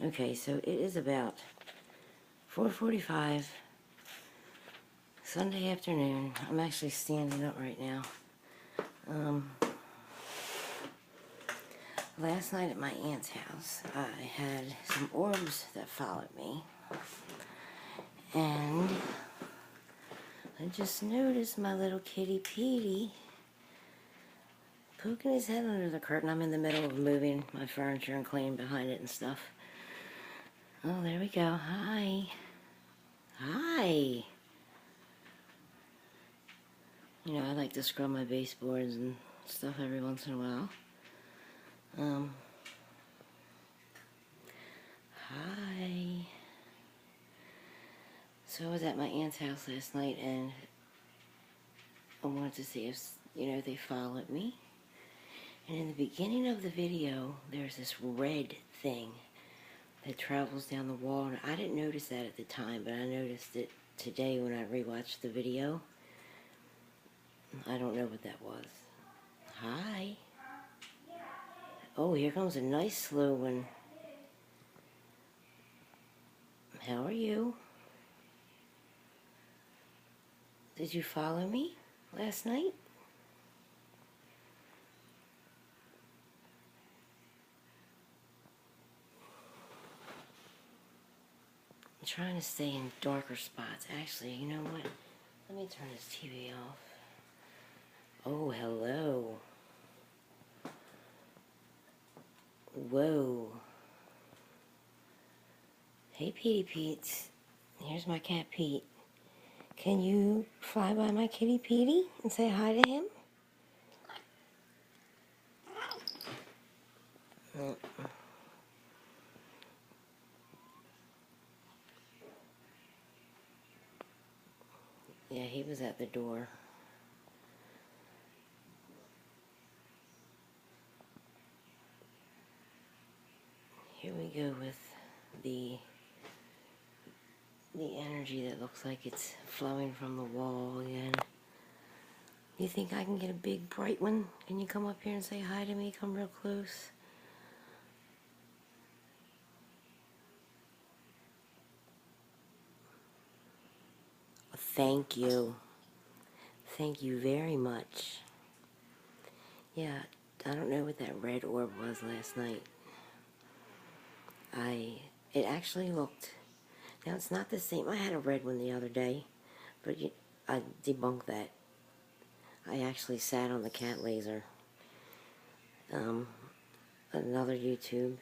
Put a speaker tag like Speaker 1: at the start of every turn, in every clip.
Speaker 1: Okay, so it is about 4:45 Sunday afternoon. I'm actually standing up right now. Last night at my aunt's house, I had some orbs that followed me, and I just noticed my little kitty Petey poking his head under the curtain. I'm in the middle of moving my furniture and cleaning behind it and stuff. Oh, there we go. Hi. Hi. You know, I like to scrub my baseboards and stuff every once in a while. Hi. So I was at my aunt's house last night, and I wanted to see if, they followed me. And in the beginning of the video, there's this red thing that travels down the wall. And I didn't notice that at the time, but I noticed it today when I rewatched the video. I don't know what that was. Hi. Oh, here comes a nice slow one. How are you? Did you follow me last night? I'm trying to stay in darker spots. Actually, you know what? Let me turn this TV off. Oh, hello. Whoa. Hey, Petey Pete. Here's my cat Pete. Can you fly by my kitty Petey and say hi to him? Mm. Yeah, he was at the door. Here we go with the energy that looks like it's flowing from the wall again. You think I can get a big bright one? Can you come up here and say hi to me? Come real close. Thank you. Thank you very much. Yeah, I don't know what that red orb was last night. It actually looked, now it's not the same. I had a red one the other day, but I debunked that. I actually sat on the cat laser. Another YouTube.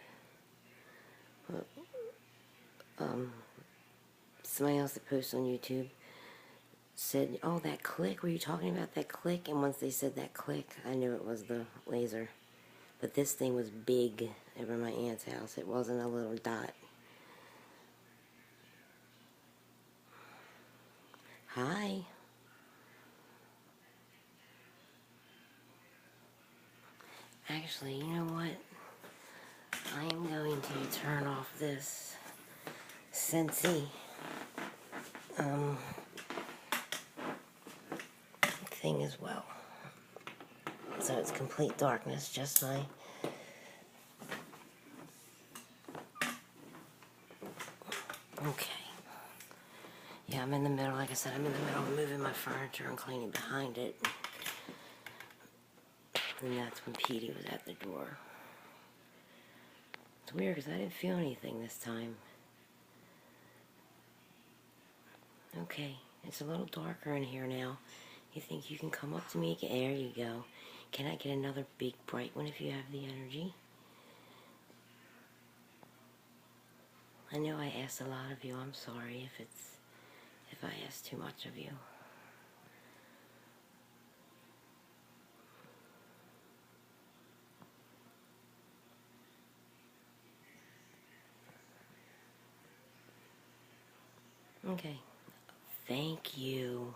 Speaker 1: Somebody else that posts on YouTube said, oh, that click, were you talking about that click? And once they said that click, I knew it was the laser. But this thing was big over my aunt's house. It wasn't a little dot. Hi. Actually, you know what? I am going to turn off this Scentsy thing as well. So it's complete darkness, just my... Okay. Yeah, I'm in the middle, like I said, I'm in the middle of moving my furniture and cleaning behind it. And that's when Petey was at the door. It's weird because I didn't feel anything this time. Okay, it's a little darker in here now. You think you can come up to me? There you go. Can I get another big bright one if you have the energy? I know I asked a lot of you. I'm sorry if I asked too much of you. Okay. Thank you.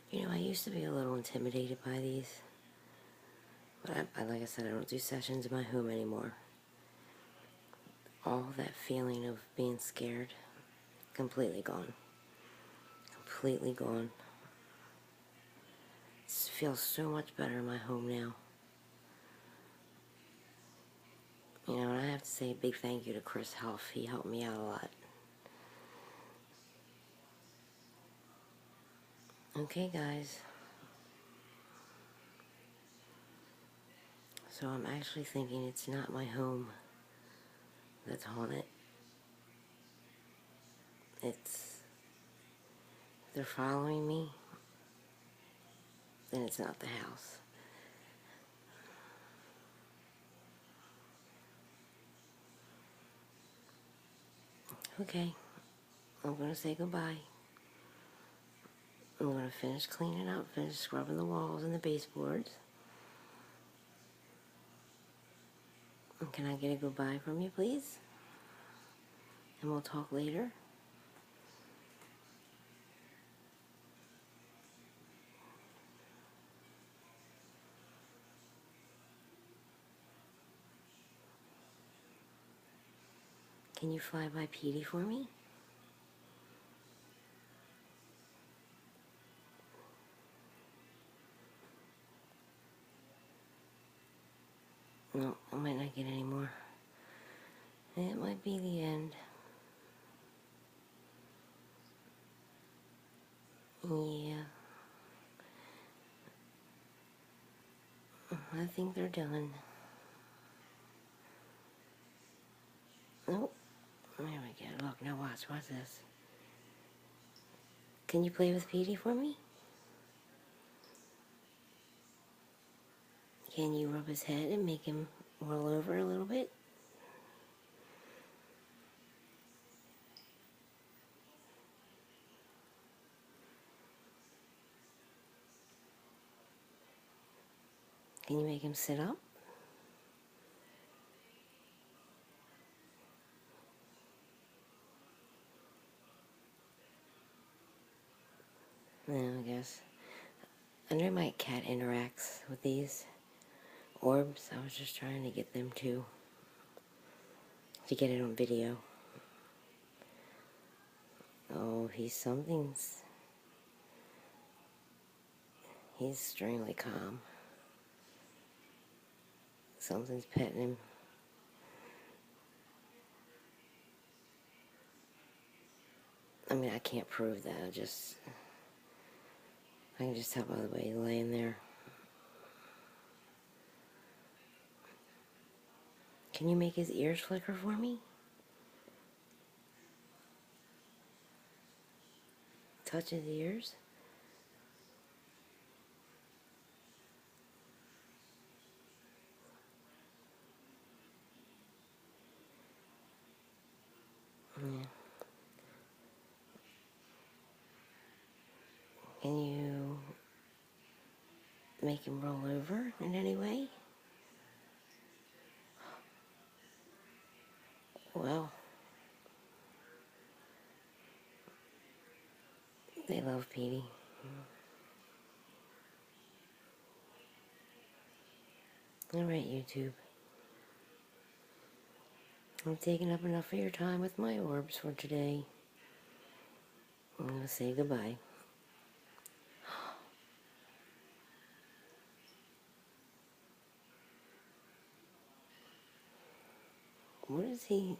Speaker 1: You know, I used to be a little intimidated by these. But like I said, I don't do sessions in my home anymore. All that feeling of being scared, completely gone. Completely gone. It feels so much better in my home now. have to say a big thank you to Chris Huff. He helped me out a lot. Okay, guys. So I'm actually thinking it's not my home that's haunted. If they're following me, then it's not the house. Okay, I'm going to say goodbye. I'm going to finish cleaning up, finish scrubbing the walls and the baseboards. And can I get a goodbye from you, please? And we'll talk later. Can you fly by Petey for me? No, I might not get any more. It might be the end. Yeah. I think they're done. Nope. There we go. Look, now watch this. Can you play with Petey for me? Can you rub his head and make him roll over a little bit? Can you make him sit up? No, I guess. I know my cat interacts with these orbs. I was just trying to get them to get it on video. Oh, he's extremely calm. Something's petting him. I mean, I can't prove that. I can just tell by the way he's laying there. Can you make his ears flicker for me? Touch his ears? Yeah. Can you make him roll over in any way? Well, they love Petey. Alright, YouTube. I've taken up enough of your time with my orbs for today. I'm going to say goodbye. What is he?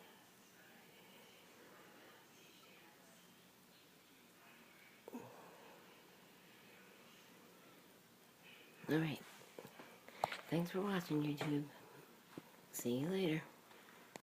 Speaker 1: Alright. Thanks for watching, YouTube. See you later.